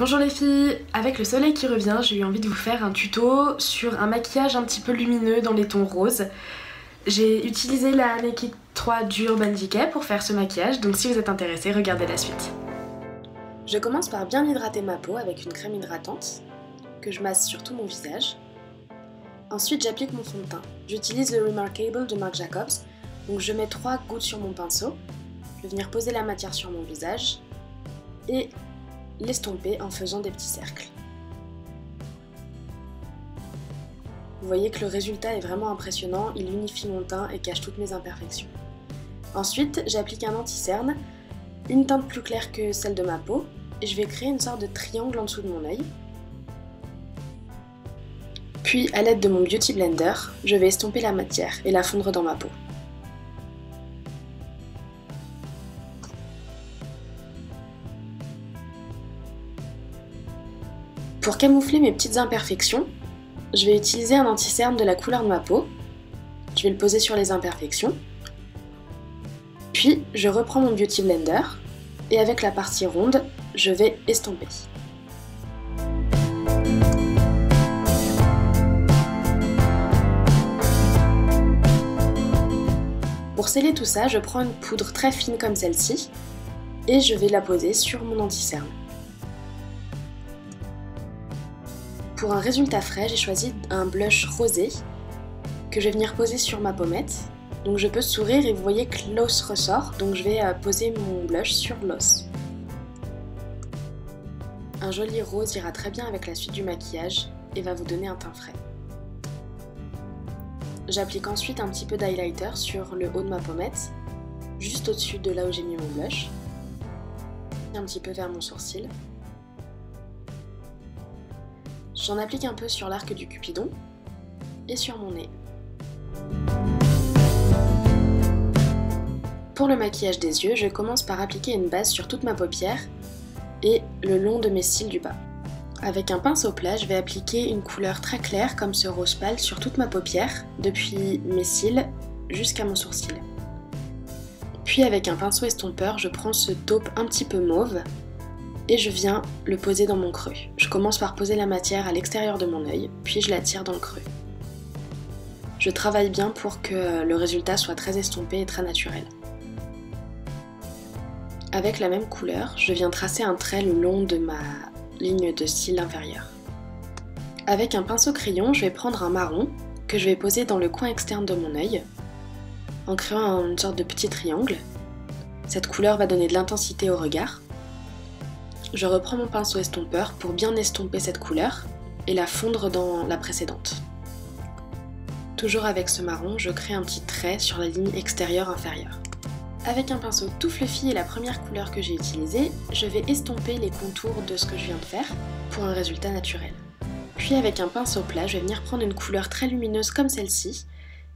Bonjour les filles, avec le soleil qui revient, j'ai eu envie de vous faire un tuto sur un maquillage un petit peu lumineux dans les tons roses. J'ai utilisé la Naked 3 du Urban Decay pour faire ce maquillage, donc si vous êtes intéressés, regardez la suite. Je commence par bien hydrater ma peau avec une crème hydratante que je masse sur tout mon visage. Ensuite j'applique mon fond de teint. J'utilise le Remarkable de Marc Jacobs, donc je mets 3 gouttes sur mon pinceau. Je vais venir poser la matière sur mon visage et l'estomper en faisant des petits cercles. Vous voyez que le résultat est vraiment impressionnant, il unifie mon teint et cache toutes mes imperfections. Ensuite, j'applique un anti-cerne, une teinte plus claire que celle de ma peau, et je vais créer une sorte de triangle en dessous de mon œil. Puis, à l'aide de mon Beauty Blender, je vais estomper la matière et la fondre dans ma peau. Pour camoufler mes petites imperfections, je vais utiliser un anti-cerne de la couleur de ma peau. Je vais le poser sur les imperfections. Puis, je reprends mon Beauty Blender et avec la partie ronde, je vais estomper. Pour sceller tout ça, je prends une poudre très fine comme celle-ci et je vais la poser sur mon anti-cerne. Pour un résultat frais, j'ai choisi un blush rosé que je vais venir poser sur ma pommette. Donc je peux sourire et vous voyez que l'os ressort, donc je vais poser mon blush sur l'os. Un joli rose ira très bien avec la suite du maquillage et va vous donner un teint frais. J'applique ensuite un petit peu d'highlighter sur le haut de ma pommette, juste au-dessus de là où j'ai mis mon blush, un petit peu vers mon sourcil. J'en applique un peu sur l'arc du Cupidon et sur mon nez. Pour le maquillage des yeux, je commence par appliquer une base sur toute ma paupière et le long de mes cils du bas. Avec un pinceau plat, je vais appliquer une couleur très claire comme ce rose pâle sur toute ma paupière, depuis mes cils jusqu'à mon sourcil. Puis avec un pinceau estompeur, je prends ce taupe un petit peu mauve et je viens le poser dans mon creux. Je commence par poser la matière à l'extérieur de mon œil, puis je la tire dans le creux. Je travaille bien pour que le résultat soit très estompé et très naturel. Avec la même couleur, je viens tracer un trait le long de ma ligne de cils inférieure. Avec un pinceau crayon, je vais prendre un marron que je vais poser dans le coin externe de mon œil, en créant une sorte de petit triangle. Cette couleur va donner de l'intensité au regard. Je reprends mon pinceau estompeur pour bien estomper cette couleur et la fondre dans la précédente. Toujours avec ce marron, je crée un petit trait sur la ligne extérieure inférieure. Avec un pinceau tout fluffy et la première couleur que j'ai utilisée, je vais estomper les contours de ce que je viens de faire pour un résultat naturel. Puis avec un pinceau plat, je vais venir prendre une couleur très lumineuse comme celle-ci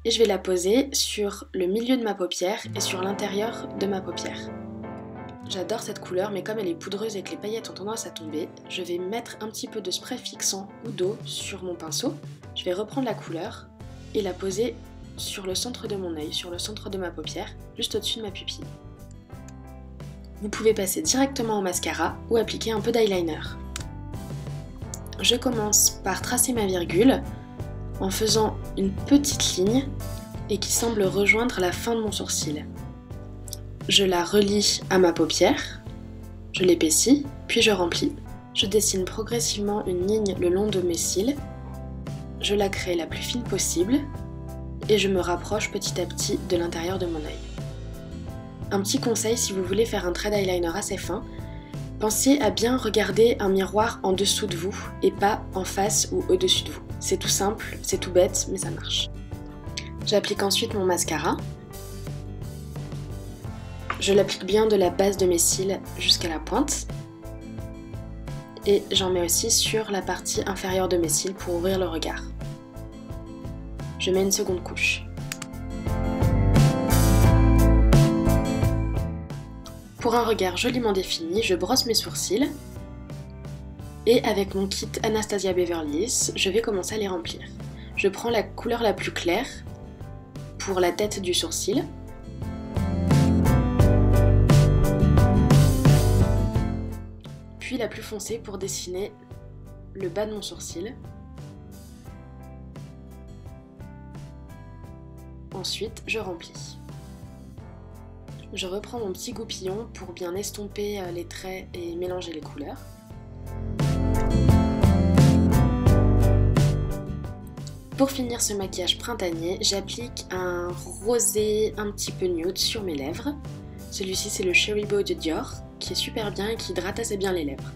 et je vais la poser sur le milieu de ma paupière et sur l'intérieur de ma paupière. J'adore cette couleur, mais comme elle est poudreuse et que les paillettes ont tendance à tomber, je vais mettre un petit peu de spray fixant ou d'eau sur mon pinceau. Je vais reprendre la couleur et la poser sur le centre de mon œil, sur le centre de ma paupière, juste au-dessus de ma pupille. Vous pouvez passer directement au mascara ou appliquer un peu d'eyeliner. Je commence par tracer ma virgule en faisant une petite ligne et qui semble rejoindre la fin de mon sourcil. Je la relie à ma paupière, je l'épaissis, puis je remplis. Je dessine progressivement une ligne le long de mes cils, je la crée la plus fine possible et je me rapproche petit à petit de l'intérieur de mon œil. Un petit conseil si vous voulez faire un trait d'eyeliner assez fin, pensez à bien regarder un miroir en dessous de vous et pas en face ou au-dessus de vous. C'est tout simple, c'est tout bête, mais ça marche. J'applique ensuite mon mascara. Je l'applique bien de la base de mes cils jusqu'à la pointe. Et j'en mets aussi sur la partie inférieure de mes cils pour ouvrir le regard. Je mets une seconde couche. Pour un regard joliment défini, je brosse mes sourcils. Et avec mon kit Anastasia Beverly Hills, je vais commencer à les remplir. Je prends la couleur la plus claire pour la tête du sourcil. puis la plus foncée pour dessiner le bas de mon sourcil. Ensuite, je remplis. Je reprends mon petit goupillon pour bien estomper les traits et mélanger les couleurs. Pour finir ce maquillage printanier, j'applique un rosé un petit peu nude sur mes lèvres. Celui-ci c'est le Cherry Bow de Dior, qui est super bien et qui hydrate assez bien les lèvres.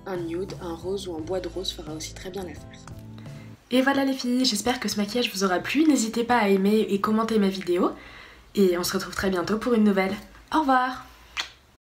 Un nude, un rose ou un bois de rose fera aussi très bien l'affaire. Et voilà les filles, j'espère que ce maquillage vous aura plu. N'hésitez pas à aimer et commenter ma vidéo. Et on se retrouve très bientôt pour une nouvelle. Au revoir!